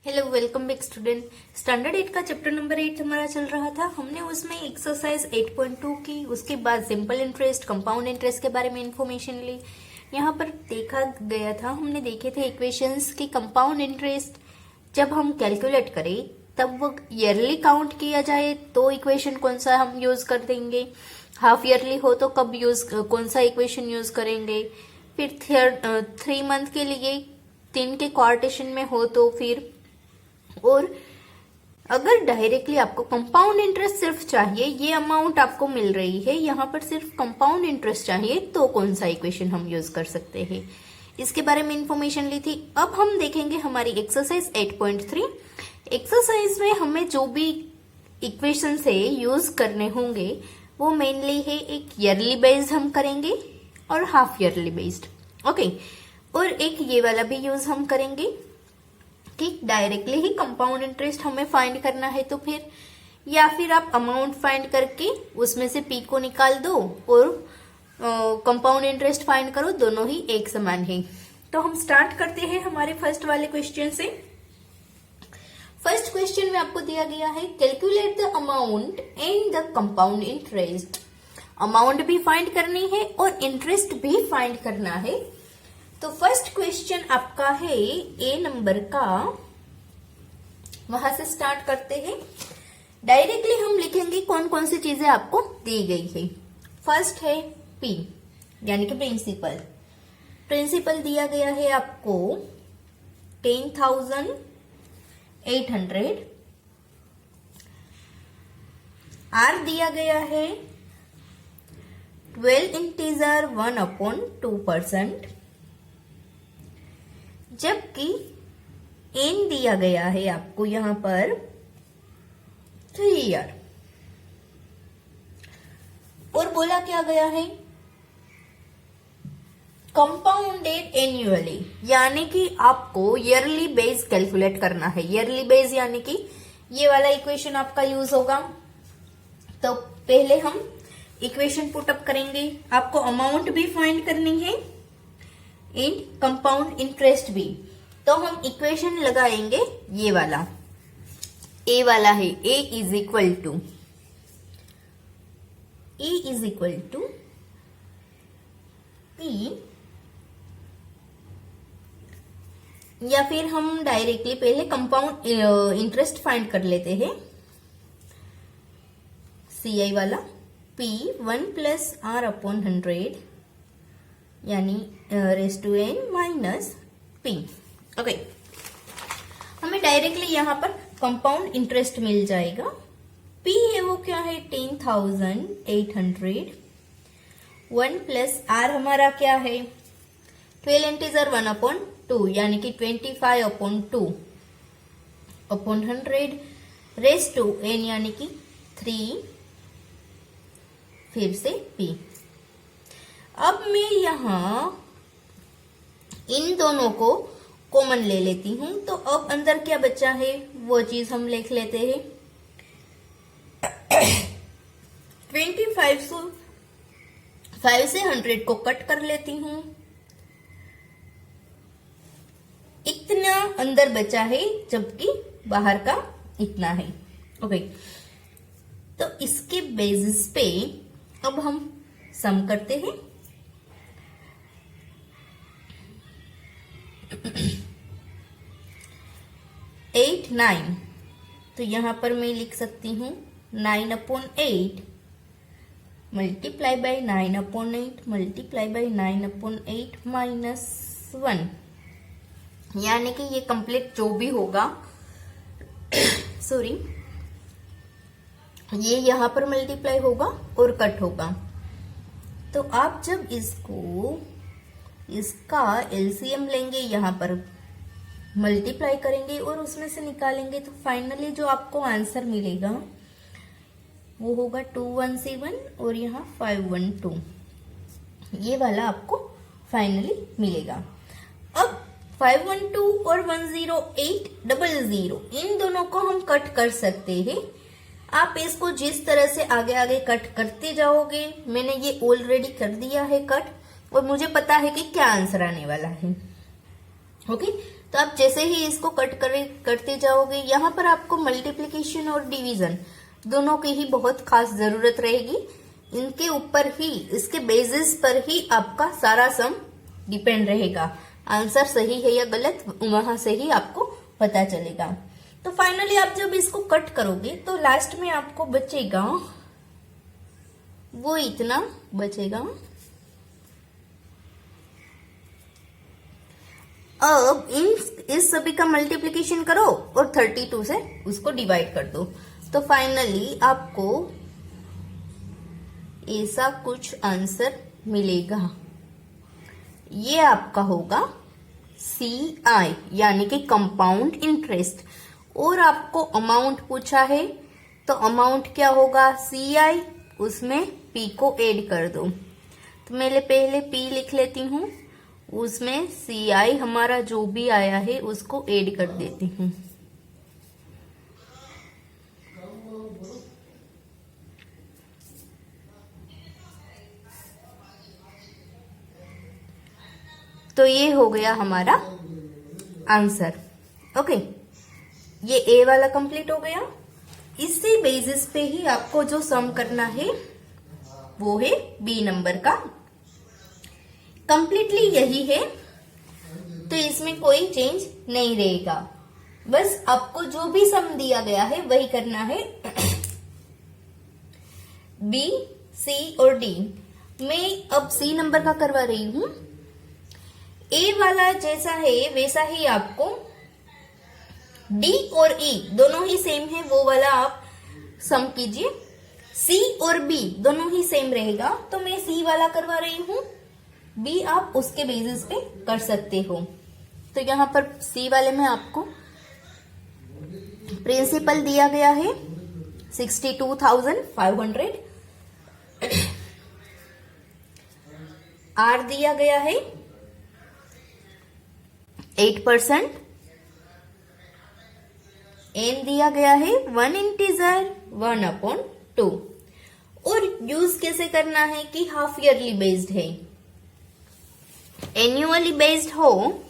Hello welcome back student. Standard 8 का chapter number 8 हमारा चल रहा था। हमने उसमें एक्सरसाइज 8.2 की, उसके बाद सिंपल इंटरेस्ट, कंपाउंड इंटरेस्ट के बारे में इंफॉर्मेशन ली। यहाँ पर देखा गया था, हमने देखे थे इक्वेशंस की कंपाउंड इंटरेस्ट जब हम कैलकुलेट करें तब वो ईयरली काउंट किया जाए तो इक्वेशन कौन सा हम यूज कर देंगे, हाफ ईयरली हो तो कब कौन सा इक्वेशन यूज करेंगे, फिर 3 मंथ के लिए 3 के क्वार्टेशन में हो तो फिर, और अगर डायरेक्टली आपको कंपाउंड इंटरेस्ट सिर्फ चाहिए, ये अमाउंट आपको मिल रही है, यहाँ पर सिर्फ कंपाउंड इंटरेस्ट चाहिए तो कौन सा इक्वेशन हम यूज कर सकते हैं, इसके बारे में इंफॉर्मेशन ली थी। अब हम देखेंगे हमारी एक्सरसाइज 8.3। एक्सरसाइज में हमें जो भी इक्वेशन से यूज करने होंगे वो मेनली है एक ईयरली बेस्ड हम करेंगे और हाफ ईयरली बेस्ड, ओके। और एक ये वाला भी यूज हम करेंगे कि डायरेक्टली ही कंपाउंड इंटरेस्ट हमें फाइंड करना है तो फिर, या फिर आप अमाउंट फाइंड करके उसमें से पी को निकाल दो और कंपाउंड इंटरेस्ट फाइंड करो, दोनों ही एक समान है। तो हम स्टार्ट करते हैं हमारे फर्स्ट वाले क्वेश्चन से। फर्स्ट क्वेश्चन में आपको दिया गया है calculate the amount and the compound interest. Amount भी फाइंड करनी है और इंटरेस्ट भी फाइंड करना है। तो फर्स्ट क्वेश्चन आपका है ए नंबर का, वहां से स्टार्ट करते हैं। डायरेक्टली हम लिखेंगे कौन कौन सी चीजें आपको दी गई है। फर्स्ट है पी यानी कि प्रिंसिपल। प्रिंसिपल दिया गया है आपको 10,800। आर दिया गया है 12 इंटीजर 1/2%, जबकि एन दिया गया है आपको यहां पर 3 ईयर। और बोला क्या गया है कंपाउंडेड एन्युअली, यानी कि आपको ईयरली बेस कैलकुलेट करना है। ईयरली बेस यानी कि ये वाला इक्वेशन आपका यूज होगा। तो पहले हम इक्वेशन पुटअप करेंगे, आपको अमाउंट भी फाइंड करनी है एंड कंपाउंड इंटरेस्ट भी। तो हम इक्वेशन लगाएंगे ये वाला, ए वाला है ए इज इक्वल टू पी, या फिर हम डायरेक्टली पहले कंपाउंड इंटरेस्ट फाइंड कर लेते हैं। सी आई वाला P 1 + R/100 यानी raise to n minus P, okay. हमें डायरेक्टली यहां पर कंपाउंड इंटरेस्ट मिल जाएगा। P है वो क्या है 10,800, 1 + R हमारा क्या है 12 इंटीजर 1/2 यानी कि 25/2/100 रेस टू n यानी कि 3, फिर से P। अब मैं यहां इन दोनों को कॉमन ले लेती हूं, तो अब अंदर क्या बचा है वो चीज हम लिख लेते हैं। 25 से 100 को कट कर लेती हूं, इतना अंदर बचा है जबकि बाहर का इतना है, ओके। तो इसके बेसिस पे अब हम सम करते हैं। 8 9, तो यहां पर मैं लिख सकती हूं 9/8 multiply by 9/8 multiply by 9/8 minus 1, यानी कि ये कंप्लीट जो भी होगा सॉरी, ये यहां पर मल्टीप्लाई होगा और कट होगा। तो आप जब इसका एलसीएम लेंगे, यहां पर मल्टीप्लाई करेंगे और उसमें से निकालेंगे, तो फाइनली जो आपको आंसर मिलेगा वो होगा 2171 और यहाँ 512, ये वाला आपको फाइनली मिलेगा। अब 512 और 10800 इन दोनों को हम कट कर सकते हैं। आप इसको जिस तरह से आगे आगे कट करते जाओगे, मैंने ये ऑलरेडी कर दिया है कट, और मुझे पता है कि क्या आंसर आने वाला है, ओके। तो आप जैसे ही इसको करते जाओगे, यहाँ पर आपको मल्टीप्लिकेशन और डिवीजन दोनों की ही बहुत खास जरूरत रहेगी। इनके ऊपर ही, इसके बेसिस पर ही आपका सारा सम डिपेंड रहेगा। आंसर सही है या गलत वहां से ही आपको पता चलेगा। तो फाइनली आप जब इसको कट करोगे तो लास्ट में आपको बचेगा वो इतना बचेगा। अब इस सभी का मल्टीप्लिकेशन करो और 32 से उसको डिवाइड कर दो, तो फाइनली आपको ऐसा कुछ आंसर मिलेगा। ये आपका होगा CI यानी कि कंपाउंड इंटरेस्ट। और आपको अमाउंट पूछा है, तो अमाउंट क्या होगा? CI, उसमें P को ऐड कर दो। तो मैं पहले P लिख लेती हूँ, उसमें CI हमारा जो भी आया है उसको ऐड कर देती हूँ। तो ये हो गया हमारा आंसर। ओके, ये ए वाला कंप्लीट हो गया। इसी बेसिस पे ही आपको जो सम करना है वो है बी नंबर का। कंप्लीटली यही है, तो इसमें कोई चेंज नहीं रहेगा। बस आपको जो भी सम दिया गया है वही करना है। बी, सी और डी। मैं अब सी नंबर का करवा रही हूं। ए वाला जैसा है वैसा ही आपको डी और ई दोनों ही सेम है, वो वाला आप सम कीजिए। सी और बी दोनों ही सेम रहेगा, तो मैं सी वाला करवा रही हूं। बी आप उसके बेसिस पे कर सकते हो। तो यहां पर सी वाले में आपको प्रिंसिपल दिया गया है 62,500। आर दिया गया है 8%। एन दिया गया है 1 इंटीजर 1/2। और यूज कैसे करना है कि हाफ ईयरली बेस्ड है। एन्युअली बेस्ड हो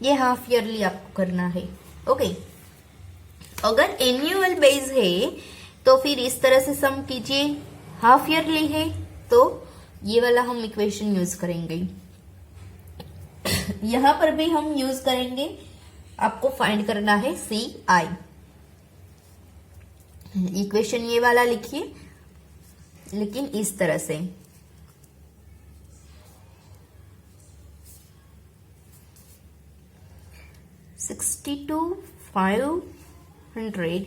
ये हाफ ईयरली आपको करना है। ओके, अगर एन्युअल बेस है तो फिर इस तरह से सम कीजिए। हाफ ईयरली है तो ये वाला हम इक्वेशन यूज करेंगे। यहां पर भी हम यूज करेंगे, आपको फाइंड करना है CI। इक्वेशन ये वाला लिखिए, लेकिन इस तरह से। $62,500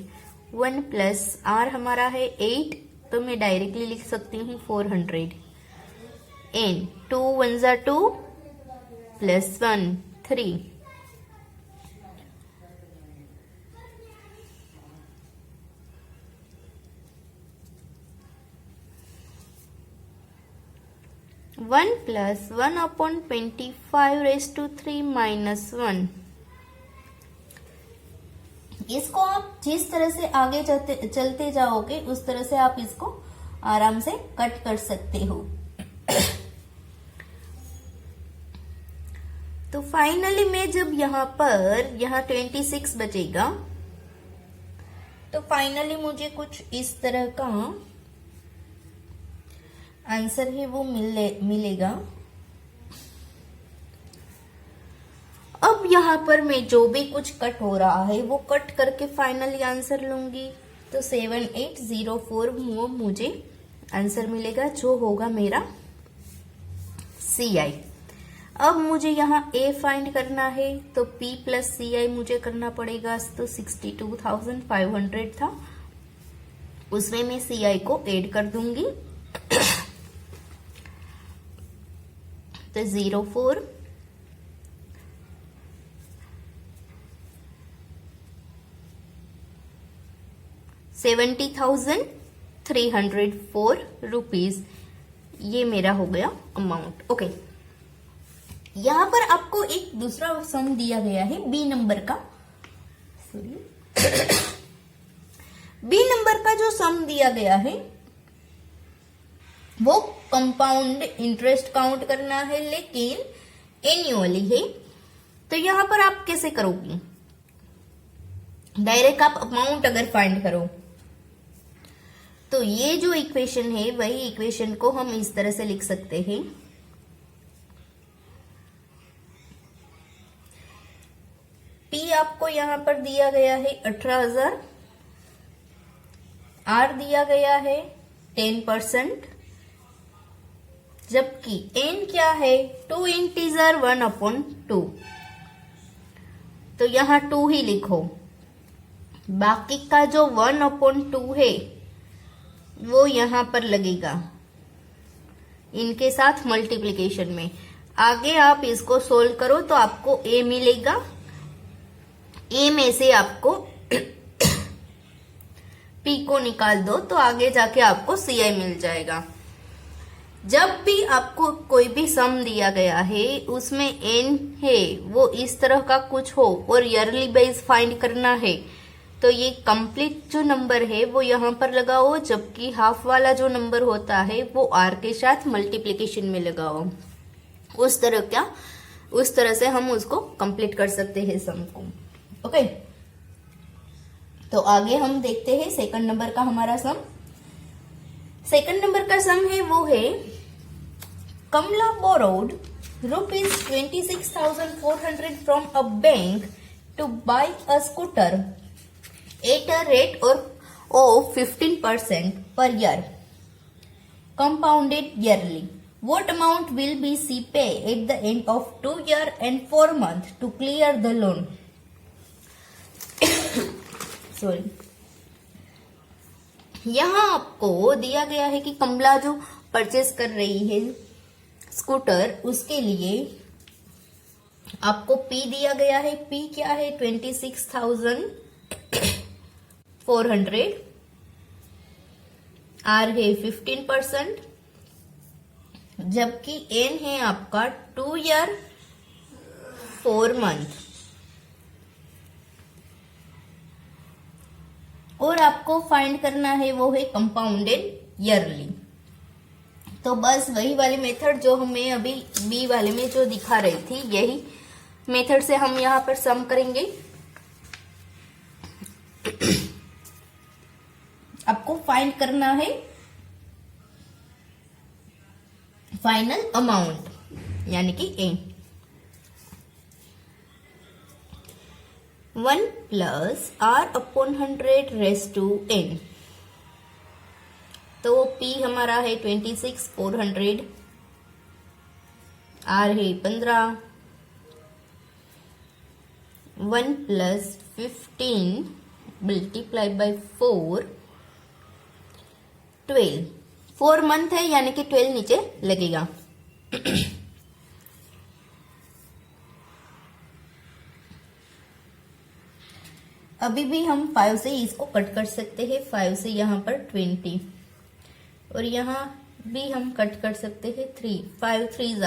1 प्लस आर हमारा है 8, तो मैं डायरेक्टली लिख सकती हूँ 400। एन 2 1 जा 2 प्लस 1 3। One plus 1/25 minus 1। इसको आप जिस तरह से आगे चलते जाओगे उस तरह से आप इसको आराम से कट कर सकते हो। तो फाइनली मैं जब यहाँ 26 बचेगा, तो फाइनली मुझे कुछ इस तरह का आंसर है वो मिलेगा। अब यहाँ पर मैं जो भी कुछ कट हो रहा है वो कट करके फाइनली आंसर लूंगी, तो 7804 वो मुझे आंसर मिलेगा, जो होगा मेरा CI। अब मुझे यहाँ A फाइंड करना है, तो P प्लस CI मुझे करना पड़ेगा। तो 62,500 था, उसमें मैं CI को ऐड कर दूंगी। तो 04 70,304 रुपीज, ये मेरा हो गया अमाउंट। ओके, यहां पर आपको एक दूसरा सम दिया गया है बी नंबर का। बी नंबर का जो सम दिया गया है वो कंपाउंड इंटरेस्ट काउंट करना है, लेकिन एन्युअली है। तो यहां पर आप कैसे करोगी? डायरेक्ट आप अमाउंट अगर फाइंड करो तो ये जो इक्वेशन है वही इक्वेशन को हम इस तरह से लिख सकते हैं। पी आपको यहां पर दिया गया है 18,000, आर दिया गया है 10%, जबकि एन क्या है 2 इंटीजर 1/2। तो यहां 2 ही लिखो, बाकी का जो 1/2 है वो यहां पर लगेगा इनके साथ मल्टीप्लिकेशन में। आगे आप इसको सोल्व करो तो आपको ए मिलेगा, ए में से आपको पी को निकाल दो तो आगे जाके आपको सी आई मिल जाएगा। जब भी आपको कोई भी सम दिया गया है उसमें एन है वो इस तरह का कुछ हो और ईयरली बेस फाइंड करना है तो ये कंप्लीट जो नंबर है वो यहाँ पर लगाओ, जबकि हाफ वाला जो नंबर होता है वो आर के साथ मल्टीप्लिकेशन में लगाओ। उस तरह से हम उसको कंप्लीट कर सकते हैं सम को। ओके, तो आगे हम देखते हैं सेकंड नंबर का हमारा सम। सेकंड नंबर का सम है वो है Kamala borrowed ₹26,400 from a bank to buy a scooter at a rate of 15% per year, compounded yearly. What amount will be she pay at the end of 2 years and 4 months to clear the loan? Sorry. यहाँ आपको दिया गया है कि कमला जो purchase कर रही है स्कूटर, उसके लिए आपको पी दिया गया है। पी क्या है 26,400, आर है 15%, जबकि एन है आपका 2 ईयर 4 मंथ, और आपको फाइंड करना है वो है कंपाउंडेड ईयरली। तो बस वही वाली मेथड जो हमें अभी बी वाले में जो दिखा रही थी, यही मेथड से हम यहां पर सम करेंगे। आपको फाइंड करना है फाइनल अमाउंट यानी कि ए। 1 + r/100 रेज़ टू n। तो P हमारा है 26,400, R है 15, 1 + 15 मल्टीप्लाई बाय 4, 12। 4 मंथ है यानी कि 12 नीचे लगेगा। अभी भी हम 5 से इसको कट कर सकते हैं। 5 से यहाँ पर 20 और यहाँ भी हम कट कर सकते हैं 3। 5 3 =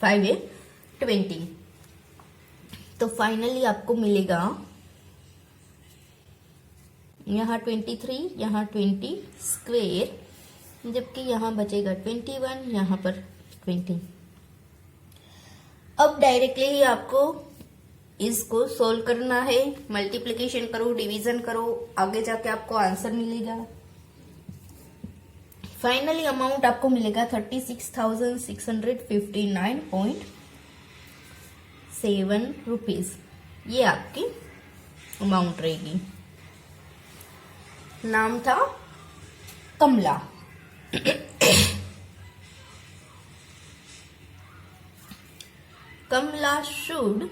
5 है 20। तो फाइनली आपको मिलेगा यहाँ 23, यहाँ 20 स्क्वेयर, जबकि यहाँ बचेगा 21, यहाँ पर 20। अब डायरेक्टली ही आपको इसको सोल्व करना है। मल्टीप्लिकेशन करो, डिवीजन करो, आगे जाके आपको आंसर मिलेगा। फाइनली अमाउंट आपको मिलेगा 36,659.7 रुपीज। ये आपकी अमाउंट रहेगी। नाम था कमला। कमला शुड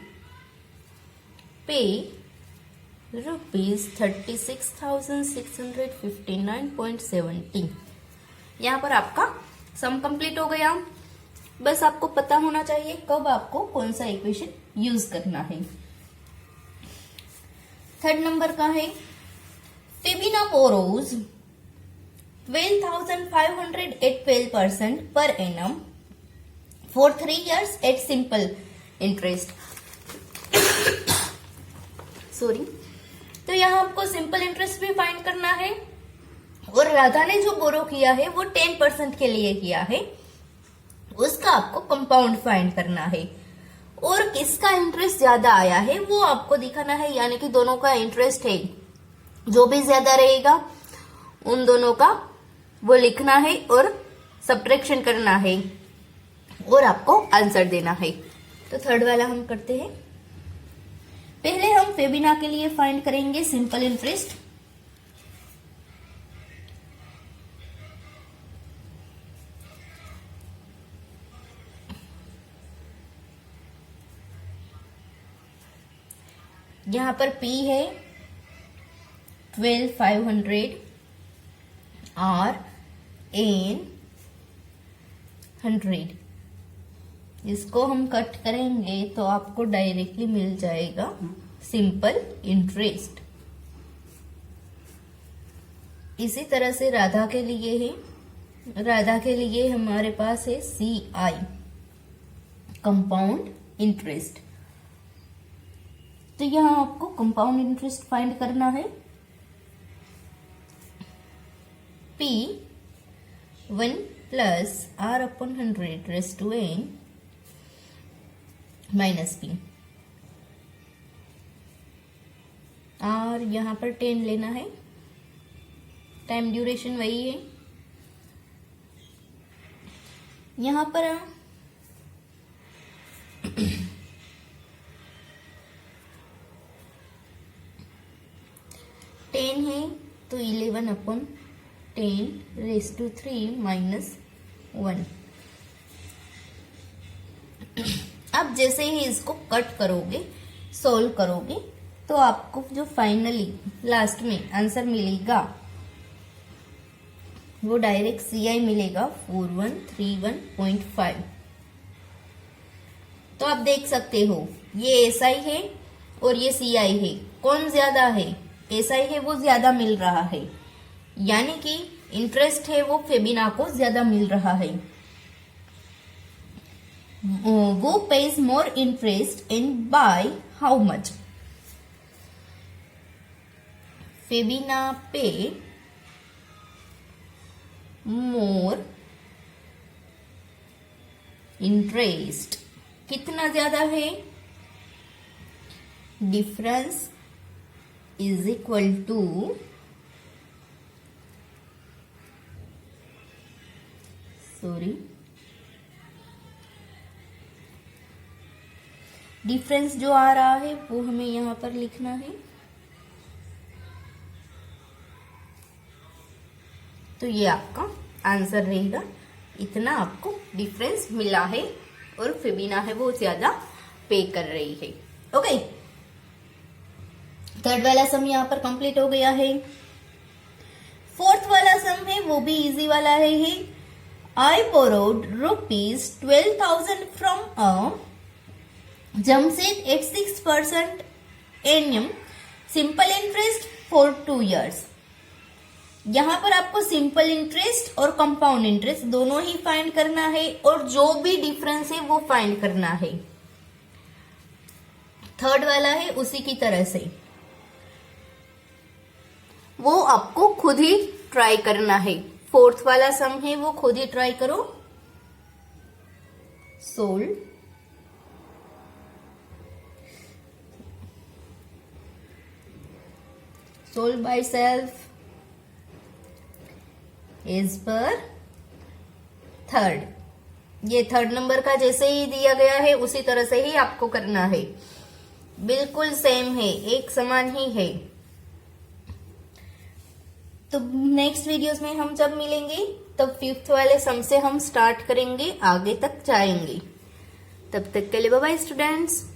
पे ₹36,659.70। यहाँ पर आपका सम कंप्लीट हो गया। बस आपको पता होना चाहिए कब आपको कौन सा इक्वेशन यूज करना है। थर्ड नंबर का है Fibina borrows 12,500 at 12% per annum for 3 years at simple interest। Sorry. तो यहाँ आपको सिंपल इंटरेस्ट भी फाइंड करना है और राधा ने जो बोरो किया है वो 10% के लिए किया है, उसका आपको कंपाउंड फाइंड करना है। और किसका इंटरेस्ट ज्यादा आया है वो आपको दिखाना है, यानी कि दोनों का इंटरेस्ट है, जो भी ज्यादा रहेगा उन दोनों का वो लिखना है और सब्ट्रैक्शन करना है और आपको आंसर देना है। तो थर्ड वाला हम करते हैं। पहले हम फेबिना के लिए फाइंड करेंगे सिंपल इंटरेस्ट। यहां पर P है 12,500 और N 100। इसको हम कट करेंगे तो आपको डायरेक्टली मिल जाएगा सिंपल इंटरेस्ट। इसी तरह से राधा के लिए है, राधा के लिए हमारे पास है CI कंपाउंड इंटरेस्ट। तो यहां आपको कंपाउंड इंटरेस्ट फाइंड करना है। P 1 plus R/100 raise to N minus P, और यहां पर 10 लेना है। टाइम ड्यूरेशन वही है। यहां पर 10 है तो 11/10 रेज़ टू 3 माइनस 1। अब जैसे ही इसको कट करोगे, सोल्व करोगे, तो आपको जो फाइनली लास्ट में आंसर मिलेगा वो डायरेक्ट CI मिलेगा 4131.5। तो आप देख सकते हो ये SI है और ये CI है, कौन ज्यादा है? SI है वो ज्यादा मिल रहा है, यानी कि इंटरेस्ट है वो फेबिना को ज्यादा मिल रहा है। वो pays more interest and by how much? Febina पे more interest, कितना ज्यादा है? Difference is equal to difference जो आ रहा है वो हमें यहां पर लिखना है। तो ये आपका आंसर रहेगा, इतना आपको डिफरेंस मिला है और फेबिना है वो ज्यादा पे कर रही है। ओके, थर्ड वाला सम यहाँ पर कंप्लीट हो गया है। फोर्थ वाला सम है वो भी इजी वाला है। I borrowed ₹12,000 from a Jamshid at 6% annum simple interest for 2 years। यहां पर आपको सिंपल इंटरेस्ट और कंपाउंड इंटरेस्ट दोनों ही फाइंड करना है और जो भी डिफरेंस है वो फाइंड करना है। थर्ड वाला है उसी की तरह से, वो आपको खुद ही ट्राई करना है। फोर्थ वाला सम है वो खुद ही ट्राई करो। Solve by self as per third. ये थर्ड नंबर का जैसे ही दिया गया है उसी तरह से ही आपको करना है, बिल्कुल सेम है, एक समान ही है। तो नेक्स्ट वीडियोस में हम जब मिलेंगे तब फिफ्थ वाले सम से हम स्टार्ट करेंगे, आगे तक जाएंगे। तब तक के लिए बाय बाय स्टूडेंट्स।